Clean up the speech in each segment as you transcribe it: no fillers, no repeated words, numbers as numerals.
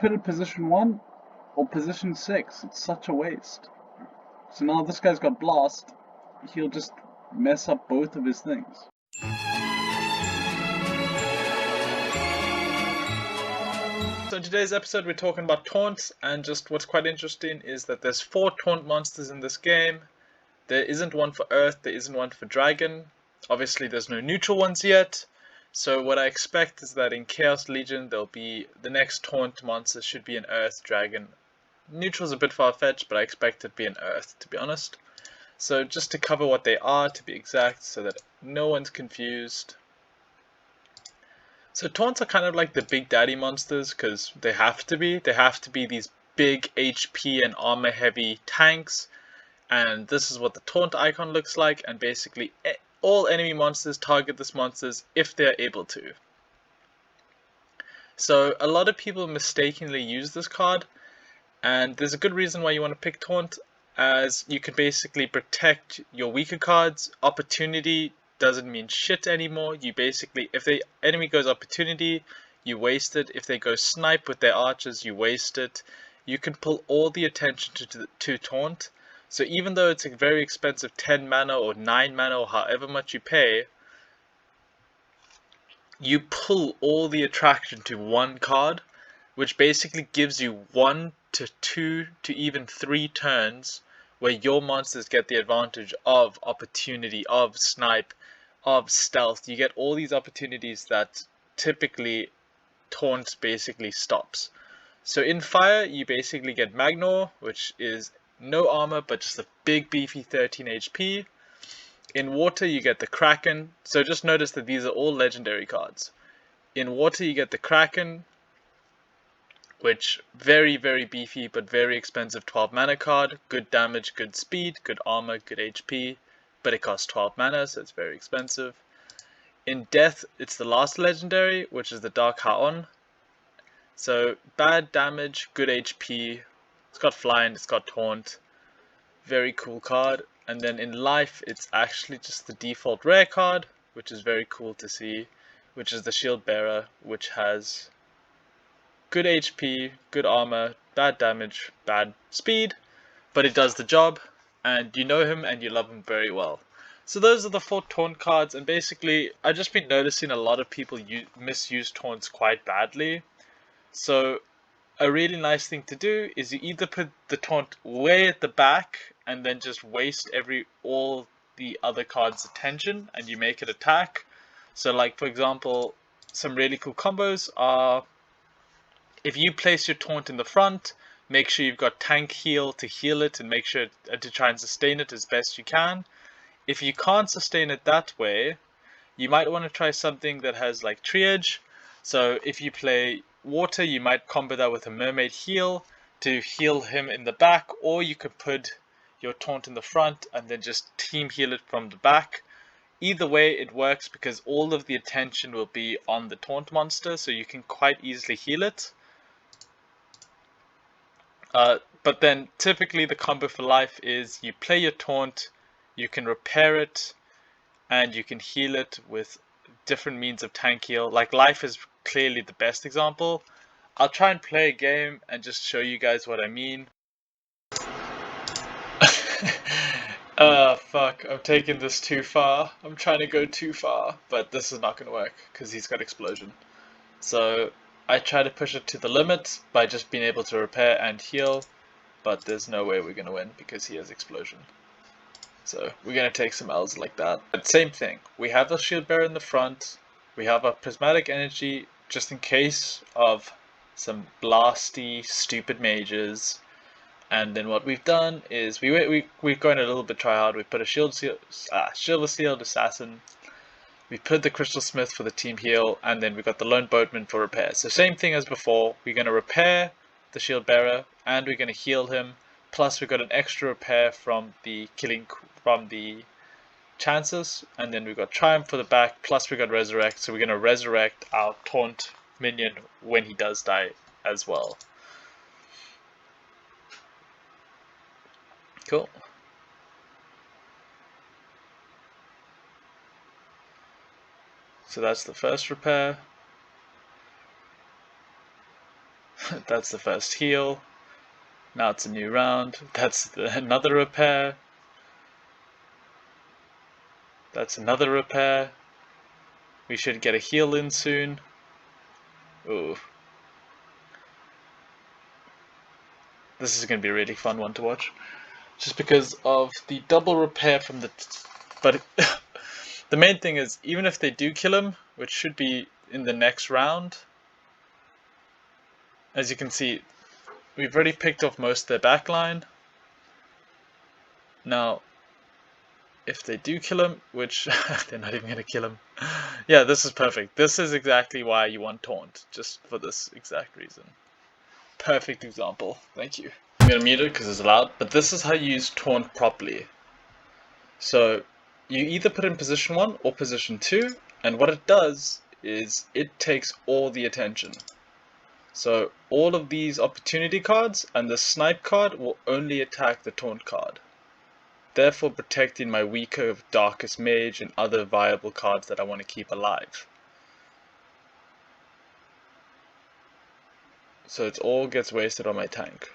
put it position 1 or position 6. It's such a waste. So now this guy's got blast. He'll just mess up both of his things. So in today's episode we're talking about taunts, and just what's quite interesting is that there's 4 taunt monsters in this game. There isn't one for Earth, there isn't one for Dragon. Obviously there's no neutral ones yet. So what I expect is that in Chaos Legion there'll be the next taunt monster should be an Earth Dragon. Neutral's a bit far-fetched, but I expect it to be an Earth, to be honest. So just to cover what they are, to be exact, so that no one's confused. So taunts are kind of like the big daddy monsters, because they have to be. They have to be these big HP and armor heavy tanks. And this is what the taunt icon looks like, and basically all enemy monsters target these monsters if they're able to. So a lot of people mistakenly use this card, and there's a good reason why you want to pick taunt, as you can basically protect your weaker cards. Opportunity doesn't mean shit anymore. You basically, if the enemy goes opportunity, you waste it. If they go snipe with their archers, you waste it. You can pull all the attention to taunt. So even though it's a very expensive 10 mana or 9 mana or however much you pay, you pull all the attraction to one card, which basically gives you 1 to 2 to even 3 turns where your monsters get the advantage of opportunity, of snipe, of stealth. You get all these opportunities that typically taunt basically stops. So in fire, you basically get Magnor, which is no armor but just a big beefy 13 HP. In water, you get the Kraken. So just notice that these are all legendary cards. In water, you get the Kraken, which very beefy but very expensive 12 mana card. Good damage, good speed, good armor, good HP, but it costs 12 mana, so it's very expensive. In death, it's the last legendary, which is the Dark Haon. So bad damage, good HP, it's got flying, it's got taunt, very cool card. And then in life, it's actually just the default rare card, which is very cool to see, which is the Shield Bearer, which has good HP, good armor, bad damage, bad speed, but it does the job, and you know him and you love him very well. So those are the 4 taunt cards, and basically I've just been noticing a lot of people misuse taunts quite badly. So a really nice thing to do is you either put the taunt way at the back and then just waste all the other cards' attention and you make it attack. So like for example, some really cool combos are, if you place your taunt in the front, make sure you've got tank heal to heal it and make sure to try and sustain it as best you can. If you can't sustain it that way, you might want to try something that has like triage. So if you play water, you might combo that with a mermaid heal to heal him in the back, or you could put your taunt in the front and then just team heal it from the back. Either way it works because all of the attention will be on the taunt monster, so you can quite easily heal it. But then typically the combo for life is you play your taunt, you can repair it, and you can heal it with different means of tank heal. Like life is clearly the best example. I'll try and play a game and just show you guys what I mean. Fuck, I'm taking this too far. I'm trying to go too far, but this is not going to work because he's got explosion. So I try to push it to the limit by just being able to repair and heal, but there's no way we're going to win because he has explosion. So we're going to take some L's like that. But same thing, we have a shield bearer in the front, we have a prismatic energy just in case of some blasty, stupid mages. And then what we've done is we've gone a little bit try hard. We put a Silver Sealed Assassin, we put the Crystal Smith for the team heal, and then we got the Lone Boatman for repair. So same thing as before, we're going to repair the shield bearer and we're going to heal him. Plus we got an extra repair from the chances, and then we got Triumph for the back, plus we got Resurrect, so we're going to resurrect our Taunt minion when he does die as well. Cool. So that's the first repair. That's the first heal. Now it's a new round. That's another repair. That's another repair. We should get a heal in soon. Ooh. This is going to be a really fun one to watch. Just because of the double repair from the... But the main thing is, even if they do kill him, which should be in the next round, as you can see, we've already picked off most of their backline. Now, if they do kill him, which they're not even going to kill him. Yeah, this is perfect. This is exactly why you want Taunt, just for this exact reason. Perfect example. Thank you. I'm going to mute it because it's loud, but this is how you use Taunt properly. So, you either put in position 1 or position 2, and what it does is it takes all the attention. So, all of these opportunity cards and the snipe card will only attack the Taunt card, therefore protecting my weaker Darkest Mage and other viable cards that I want to keep alive. So it all gets wasted on my tank.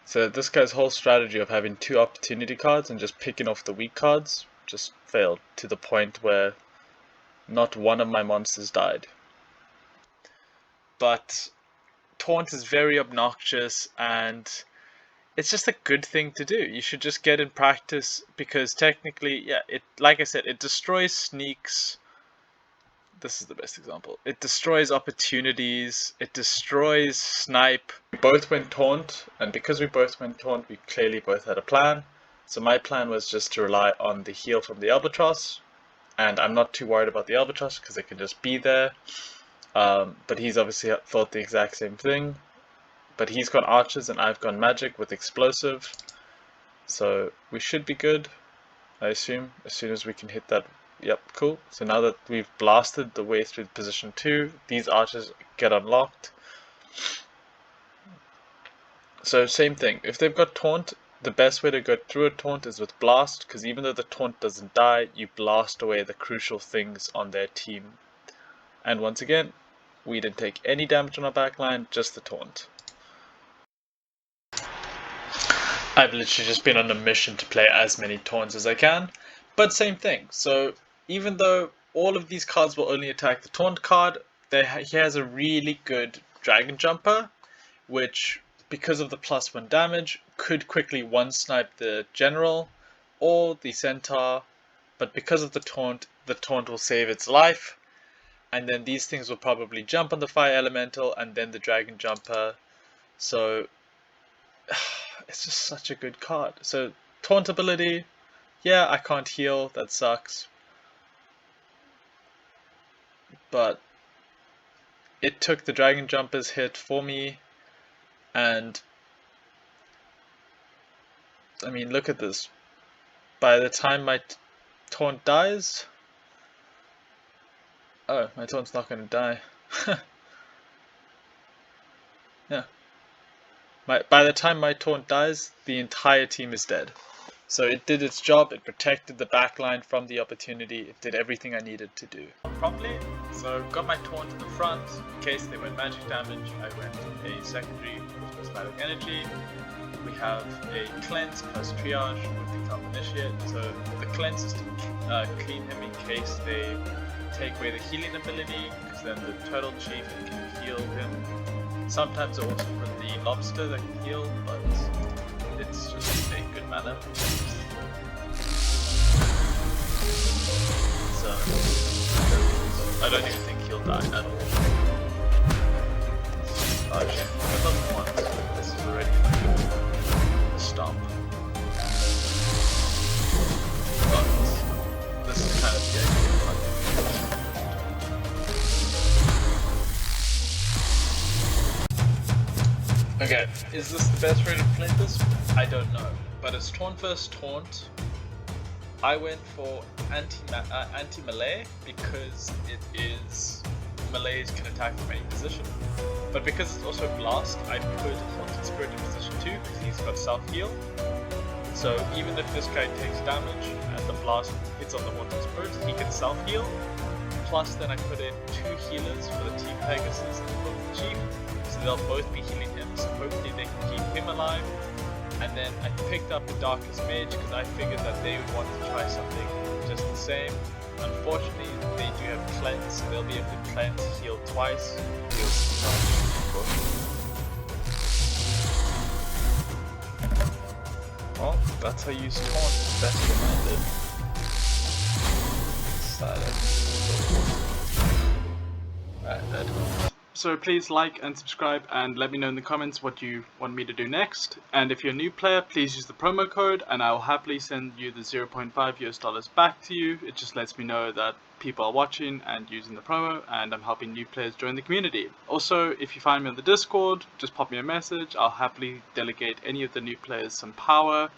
So this guy's whole strategy of having 2 opportunity cards and just picking off the weak cards just failed to the point where not one of my monsters died. But Taunt is very obnoxious and it's just a good thing to do. You should just get in practice because technically, yeah, it, like I said, it destroys sneaks. This is the best example. It destroys opportunities. It destroys snipe. We both went Taunt, and because we both went Taunt, we clearly both had a plan. So my plan was just to rely on the heal from the Albatross, and I'm not too worried about the Albatross because it can just be there. But he's obviously thought the exact same thing. But he's got archers and I've got magic with explosive. So we should be good, I assume, as soon as we can hit that. Yep, cool. So now that we've blasted the way through position 2, these archers get unlocked. So same thing. If they've got Taunt, the best way to go through a Taunt is with Blast, because even though the Taunt doesn't die, you blast away the crucial things on their team. And once again, we didn't take any damage on our backline, just the Taunt. I've literally just been on a mission to play as many Taunts as I can, but same thing. So even though all of these cards will only attack the Taunt card, he has a really good Dragon Jumper, which, because of the +1 damage, could quickly one-snipe the General or the Centaur, but because of the Taunt will save its life, and then these things will probably jump on the Fire Elemental and then the Dragon Jumper, so it's just such a good card. So Taunt ability, yeah, I can't heal, that sucks. But it took the Dragon Jumper's hit for me, and I mean, look at this. By the time my Taunt dies... Oh, my Taunt's not going to die. Yeah. By the time my Taunt dies, the entire team is dead. So it did its job, it protected the backline from the opportunity, it did everything I needed to do. Properly, so got my Taunt in the front, in case they went magic damage, I went a secondary with prismatic energy. We have a cleanse plus triage with the Taunt Initiate, so the cleanse is to clean him in case they take away the healing ability, because then the Turtle Chief can heal him. Sometimes I also put the Lobster that can heal, but it's just a good mana. So, I don't even think he'll die at all. Oh shit, I thought once. This is already like a stomp. But this is kind of the idea. Okay, is this the best way to play this? I don't know, but it's Taunt vs Taunt. I went for anti-melee because it is melees can attack from any position. But because it's also blast, I put Haunted Spirit in position 2 because he's got self-heal. So even if this guy takes damage and the blast hits on the Haunted Spirit, he can self-heal. Plus then I put in 2 healers for the Team Pegasus and both the Chief, so they'll both be healing him, so hopefully they can keep him alive. And then I picked up the Darkest Mage because I figured that they would want to try something just the same. Unfortunately, they do have cleanse, so they'll be able to cleanse, heal twice, heal twice. Well, that's how you use Taunt, best reminded. Alright, dead. So please like and subscribe and let me know in the comments what you want me to do next. And if you're a new player, please use the promo code and I will happily send you the $0.5 back to you. It just lets me know that people are watching and using the promo, and I'm helping new players join the community. Also, if you find me on the Discord, just pop me a message. I'll happily delegate any of the new players some power